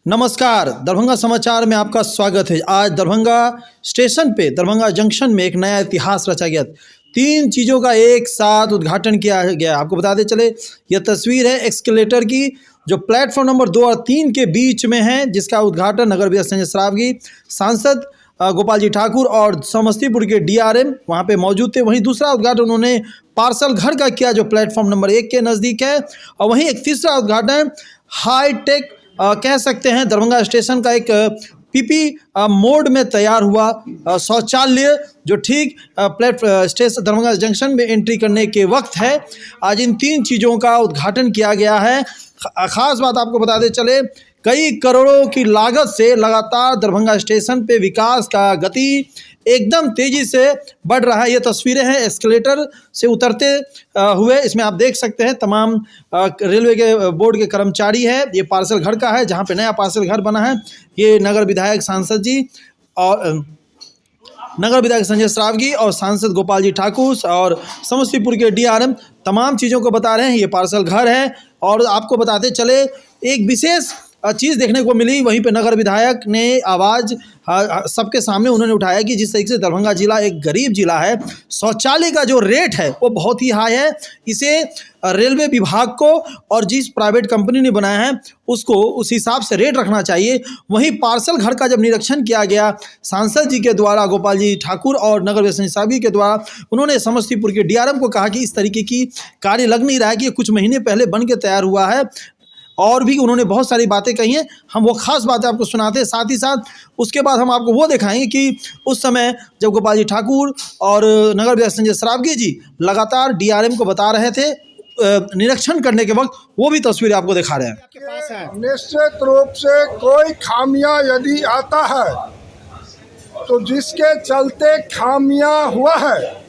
नमस्कार, दरभंगा समाचार में आपका स्वागत है। आज दरभंगा स्टेशन पे दरभंगा जंक्शन में एक नया इतिहास रचा गया। 3 चीज़ों का एक साथ उद्घाटन किया गया। आपको बताते चले, यह तस्वीर है एस्केलेटर की जो प्लेटफॉर्म नंबर 2 और 3 के बीच में है, जिसका उद्घाटन नगर विकास संजय सरावगी, सांसद गोपाल जी ठाकुर और समस्तीपुर के डीआरएम वहाँ पे मौजूद थे। वहीं दूसरा उद्घाटन उन्होंने पार्सल घर का किया जो प्लेटफॉर्म नंबर 1 के नज़दीक है। और वहीं एक तीसरा उद्घाटन हाईटेक कह सकते हैं दरभंगा स्टेशन का एक पीपी मोड में तैयार हुआ शौचालय जो ठीक स्टेशन दरभंगा जंक्शन में एंट्री करने के वक्त है। आज इन 3 चीज़ों का उद्घाटन किया गया है। ख़ास बात आपको बताते चले, कई करोड़ों की लागत से लगातार दरभंगा स्टेशन पे विकास का गति एकदम तेज़ी से बढ़ रहा है। ये तस्वीरें हैं एस्केलेटर से उतरते हुए। इसमें आप देख सकते हैं तमाम रेलवे के बोर्ड के कर्मचारी है। ये पार्सल घर का है जहाँ पे नया पार्सल घर बना है। ये नगर विधायक सांसद जी और नगर विधायक संजय सरावगी और सांसद गोपाल जी ठाकुर और समस्तीपुर के डीआरएम तमाम चीज़ों को बता रहे हैं। ये पार्सल घर है। और आपको बताते चले, एक विशेष चीज़ देखने को मिली। वहीं पे नगर विधायक ने आवाज़ सबके सामने उन्होंने उठाया कि जिस तरीके से दरभंगा ज़िला एक गरीब ज़िला है, शौचालय का जो रेट है वो बहुत ही हाई है। इसे रेलवे विभाग को और जिस प्राइवेट कंपनी ने बनाया है उसको उस हिसाब से रेट रखना चाहिए। वहीं पार्सल घर का जब निरीक्षण किया गया सांसद जी के द्वारा, गोपाल जी ठाकुर और नगर विकास सरावगी के द्वारा, उन्होंने समस्तीपुर के डीआरएम को कहा कि इस तरीके की कार्य लग नहीं रहा है कि कुछ महीने पहले बन के तैयार हुआ है। और भी उन्होंने बहुत सारी बातें कही हैं। हम वो ख़ास बातें आपको सुनाते हैं। साथ ही साथ उसके बाद हम आपको वो दिखाएंगे कि उस समय जब गोपाल जी ठाकुर और नगर विकास संजय सरावगी जी लगातार डीआरएम को बता रहे थे निरीक्षण करने के वक्त, वो भी तस्वीरें आपको दिखा रहे हैं। निश्चित रूप से कोई खामियां यदि आता है तो जिसके चलते खामियां हुआ है,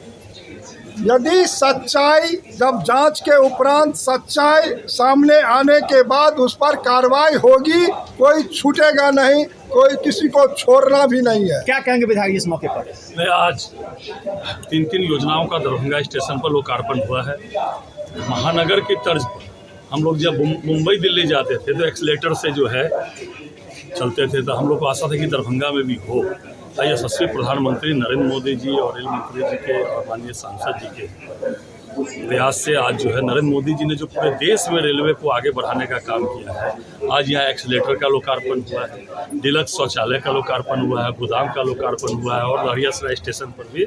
यदि सच्चाई जब जांच के उपरांत सच्चाई सामने आने के बाद उस पर कार्रवाई होगी, कोई छूटेगा नहीं, कोई किसी को छोड़ना भी नहीं है। क्या कहेंगे विधायक इस मौके पर? मैं आज 3 योजनाओं का दरभंगा स्टेशन पर लोकार्पण हुआ है। महानगर की तर्ज पर हम लोग जब मुंबई दिल्ली जाते थे तो एक्सीलेटर से जो है चलते थे, तो हम लोग को आशा था कि दरभंगा में भी हो। यशस्वी प्रधानमंत्री नरेंद्र मोदी जी और रेल मंत्री जी के और माननीय सांसद जी के प्रयास से आज जो है नरेंद्र मोदी जी ने जो पूरे देश में रेलवे को आगे बढ़ाने का काम किया है, आज यहाँ एक्सीलेटर का लोकार्पण हुआ है, डीलक्स शौचालय का लोकार्पण हुआ है, गोदाम का लोकार्पण हुआ है और लहरियासराय स्टेशन पर भी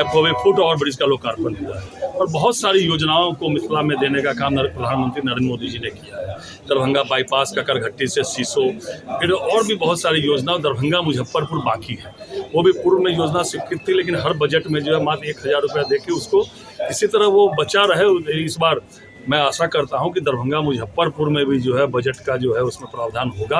FOB फुट ओवर ब्रिज का लोकार्पण हुआ है। और बहुत सारी योजनाओं को मिथिला में देने का काम प्रधानमंत्री नरेंद्र मोदी जी ने किया है। दरभंगा बाईपास का करघट्टी से सीसो, फिर और भी बहुत सारी योजना। दरभंगा मुजफ्फरपुर बाकी है, वो भी पूर्व में योजना स्वीकृत थी, लेकिन हर बजट में जो है मात्र 1000 रुपया देके उसको इसी तरह वो बचा रहे। इस बार मैं आशा करता हूं कि दरभंगा मुजफ्फरपुर में भी जो है बजट का जो है उसमें प्रावधान होगा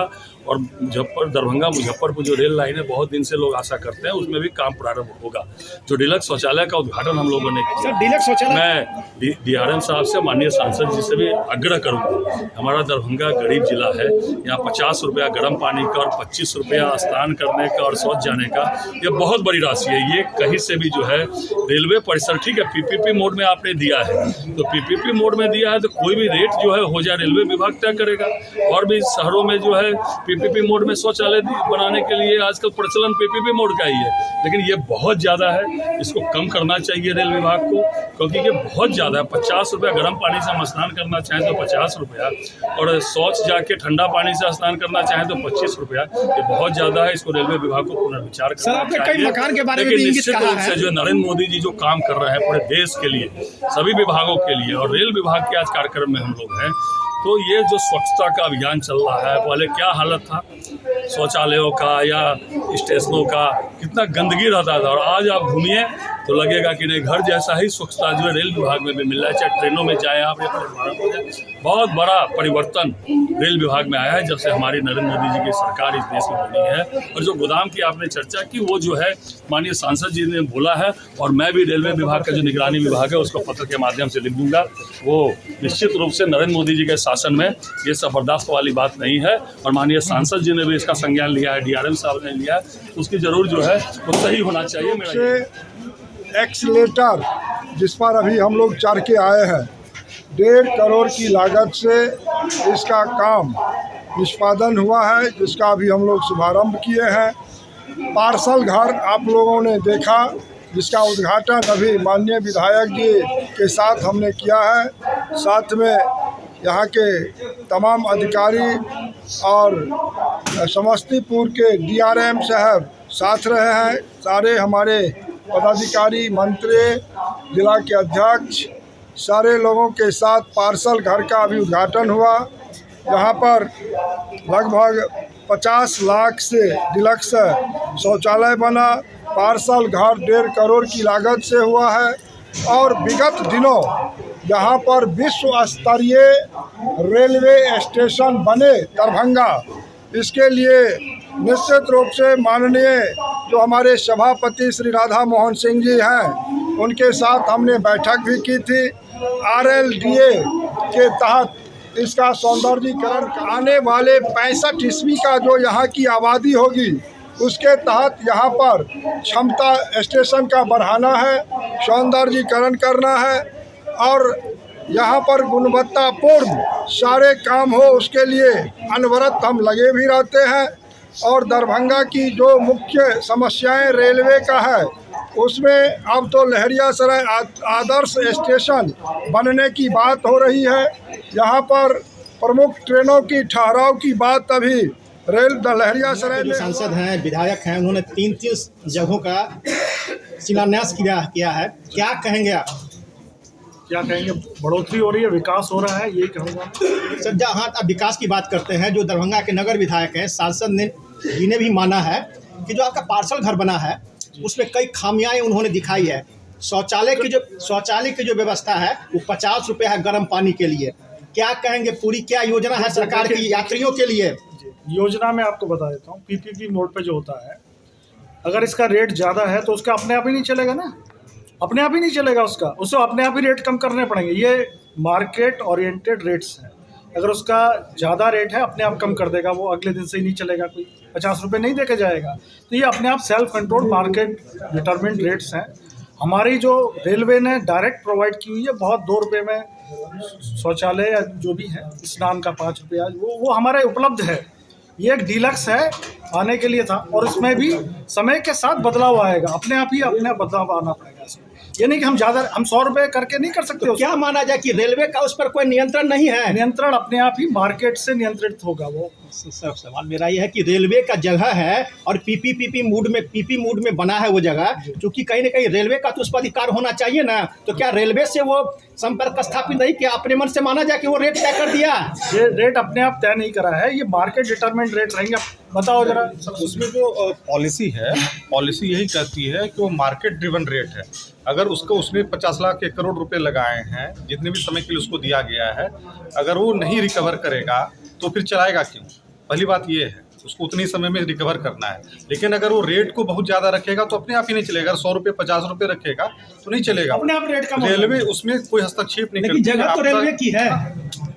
और दरभंगा मुजफ्फरपुर जो रेल लाइन है, बहुत दिन से लोग आशा करते हैं, उसमें भी काम प्रारंभ होगा। जो डीलक्स शौचालय का उद्घाटन हम लोगों ने किया, डीलक्स शौचालय मैं डीआरएम साहब से, माननीय सांसद जी से भी आग्रह करूँगा। हमारा दरभंगा गरीब जिला है, यहाँ 50 रुपया गर्म पानी का और 25 रुपया स्नान करने का और शौच जाने का, ये बहुत बड़ी राशि है। ये कहीं से भी जो है रेलवे परिसर, ठीक है PPP मोड में आपने दिया है, तो PPP मोड में दिया है तो कोई भी रेट जो है हो जाए रेलवे विभाग तय करेगा। और भी शहरों में जो है PPP मोड में शौचालय बनाने के लिए आजकल प्रचलन PPP मोड का ही है, लेकिन ये बहुत ज़्यादा है, इसको कम करना चाहिए रेल विभाग को, क्योंकि ये बहुत ज़्यादा है। 50 रुपया गर्म पानी से हम स्नान करना चाहें तो 50 रुपया, और शौच जाके ठंडा पानी से स्नान करना चाहें तो 25 रुपया, ये बहुत ज़्यादा है। इसको रेलवे विभाग को पुनर्विचार करना चाहिए। लेकिन निश्चित रूप से जो नरेंद्र मोदी जी जो काम कर रहे हैं पूरे देश के लिए, सभी विभागों के लिए, और रेल विभाग के आज कार्यक्रम में हम लोग हैं, तो ये जो स्वच्छता का अभियान चल रहा है, पहले क्या हालत था शौचालयों का या स्टेशनों का, कितना गंदगी रहता था, और आज आप घूमिए तो लगेगा कि नहीं, घर जैसा ही स्वच्छता जो है रेल विभाग में भी मिल रहा है। चाहे ट्रेनों में जाए आप या हो जाए, बहुत बड़ा परिवर्तन रेल विभाग में आया है जब से हमारी नरेंद्र मोदी जी की सरकार इस देश में बनी है। और जो गोदाम की आपने चर्चा की, वो जो है माननीय सांसद जी ने बोला है, और मैं भी रेलवे विभाग का जो निगरानी विभाग है उसको पत्र के माध्यम से लिख दूंगा। वो निश्चित रूप से नरेंद्र मोदी जी के शासन में ये सब बर्दाश्त वाली बात नहीं है, और माननीय सांसद जी ने भी इसका संज्ञान लिया है, डीआरएम साहब ने लिया है, उसकी जरूर जो है वो सही होना चाहिए। मेरा एक्सीलेटर जिस पर अभी हम लोग चढ़ के आए हैं, 1.5 करोड़ की लागत से इसका काम निष्पादन हुआ है, जिसका अभी हम लोग शुभारंभ किए हैं। पार्सल घर आप लोगों ने देखा, जिसका उद्घाटन अभी माननीय विधायक जी के साथ हमने किया है। साथ में यहाँ के तमाम अधिकारी और समस्तीपुर के DRM साहब साथ रहे हैं। सारे हमारे पदाधिकारी, मंत्री, जिला के अध्यक्ष, सारे लोगों के साथ पार्सल घर का अभी उद्घाटन हुआ। यहाँ पर लगभग 50 लाख से डिलक्स शौचालय बना। पार्सल घर 1.5 करोड़ की लागत से हुआ है। और विगत दिनों यहाँ पर विश्व स्तरीय रेलवे स्टेशन बने दरभंगा, इसके लिए निश्चित रूप से माननीय जो हमारे सभापति श्री राधा मोहन सिंह जी हैं, उनके साथ हमने बैठक भी की थी। RLDA के तहत इसका सौंदर्यीकरण आने वाले 65 ईस्वी का जो यहाँ की आबादी होगी, उसके तहत यहाँ पर क्षमता स्टेशन का बढ़ाना है, सौंदर्यीकरण करना है और यहाँ पर गुणवत्तापूर्ण सारे काम हो, उसके लिए अनवरत हम लगे भी रहते हैं। और दरभंगा की जो मुख्य समस्याएं रेलवे का है, उसमें अब तो लहरियासराय आदर्श स्टेशन बनने की बात हो रही है। यहाँ पर प्रमुख ट्रेनों की ठहराव की बात अभी लहरियासराय में। सांसद हैं, विधायक हैं, उन्होंने 3 जगहों का शिलान्यास किया है। क्या कहेंगे आप? क्या कहेंगे, बढ़ोतरी हो रही है, विकास हो रहा है, यही कहूँगा। सर, जहाँ आप विकास की बात करते हैं, जो दरभंगा के नगर विधायक हैं, सांसद जी ने भी माना है कि जो आपका पार्सल घर बना है उसमें कई खामियां उन्होंने दिखाई है। शौचालय की जो व्यवस्था है वो 50 रुपये है गर्म पानी के लिए। क्या कहेंगे, पूरी क्या योजना है सरकार की यात्रियों के लिए? योजना में आपको बता देता हूँ। PPP मोड पे जो होता है, अगर इसका रेट ज़्यादा है तो उसका अपने आप ही नहीं चलेगा ना, अपने आप ही नहीं चलेगा उसको अपने आप ही रेट कम करने पड़ेंगे। ये मार्केट ओरिएंटेड रेट्स हैं। अगर उसका ज़्यादा रेट है, अपने आप कम कर देगा, वो अगले दिन से ही नहीं चलेगा, कोई 50 रुपये नहीं देके जाएगा। तो ये अपने आप self control market determined rates हैं। हमारी जो रेलवे ने डायरेक्ट प्रोवाइड की हुई है, बहुत 2 रुपये में शौचालय या जो भी है, स्नान का 5 रुपया, वो हमारे उपलब्ध है। ये एक डीलक्स है, आने के लिए था, और इसमें भी समय के साथ बदलाव आएगा, अपने आप बदलाव आना पड़ेगा इसमें। ये नहीं कि हम 100 रुपये करके नहीं कर सकते। तो क्या माना जाए कि रेलवे का उस पर कोई नियंत्रण नहीं है? नियंत्रण अपने आप ही मार्केट से नियंत्रित होगा। वो सर, सवाल मेरा ये है कि रेलवे का जगह है और पीपी मूड में बना है वो जगह, क्योंकि कहीं ना कहीं रेलवे का तो उस पर अधिकार होना चाहिए ना। तो क्या रेलवे से वो संपर्क स्थापित नहीं किया? अपने मन से माना जाए कि वो रेट तय कर दिया? ये रेट अपने आप तय नहीं करा है, ये मार्केट डिटरमिन्ड रेट रहेंगे। बताओ जरा। उसमें जो पॉलिसी है, पॉलिसी यही कहती है कि वो मार्केट ड्रिवन रेट है। अगर उसने 50 लाख 1 करोड़ रुपए लगाए हैं, जितने भी समय के लिए उसको दिया गया है, अगर वो नहीं रिकवर करेगा तो फिर चलाएगा क्यों? पहली बात ये है, उसको उतनी समय में रिकवर करना है। लेकिन अगर वो रेट को बहुत ज़्यादा रखेगा तो अपने आप ही नहीं चलेगा। अगर 100 रुपये 50 रुपये रखेगा तो नहीं चलेगा, अपने आप रेट कम। रेलवे उसमें कोई हस्तक्षेप नहीं करती। जगह तो रेलवे की है,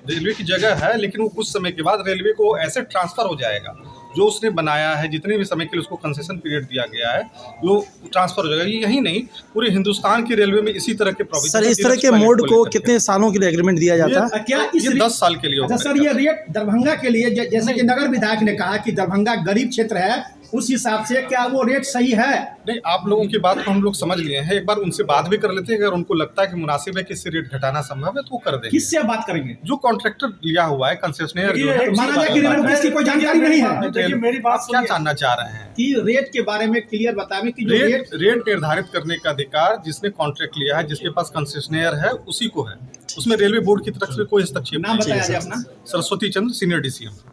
रेलवे की जगह है, लेकिन वो कुछ समय के बाद रेलवे को ऐसे ट्रांसफ़र हो जाएगा, जो उसने बनाया है, जितने भी समय के लिए उसको कंसेशन पीरियड दिया गया है, वो ट्रांसफर हो जाएगा। यही नहीं, पूरे हिंदुस्तान की रेलवे में इसी तरह के प्रोविजन। सर, इस तरह के मोड को कितने सालों के लिए एग्रीमेंट दिया जाता है? क्या ये 10 साल के लिए होगा। सर, ये रेट दरभंगा के लिए, जैसे कि नगर विधायक ने कहा कि दरभंगा गरीब क्षेत्र है, उस हिसाब से क्या वो रेट सही है? नहीं, आप लोगों की बात को हम लोग समझ लिए हैं। एक बार उनसे बात भी कर लेते हैं, अगर उनको लगता है कि मुनासिब है कि इससे रेट घटाना संभव है तो वो कर देंगे। किससे बात करेंगे? जो कॉन्ट्रैक्टर लिया हुआ है, कंसेशनर जो है। माना जाए कि रेलवे की कोई जानकारी नहीं है। देखिए, मेरी बात क्या जानना चाह रहे हैं कि रेट के बारे में क्लियर बतावें कि जो रेट निर्धारित करने का अधिकार जिसने कॉन्ट्रैक्ट लिया है, जिसके पास कंसेशनर है, उसी को है। उसमें रेलवे बोर्ड की तरफ से कोई हस्तक्षेप नाम नहीं। बताया जाए अपना। सरस्वती चंद्र, सीनियर DCM।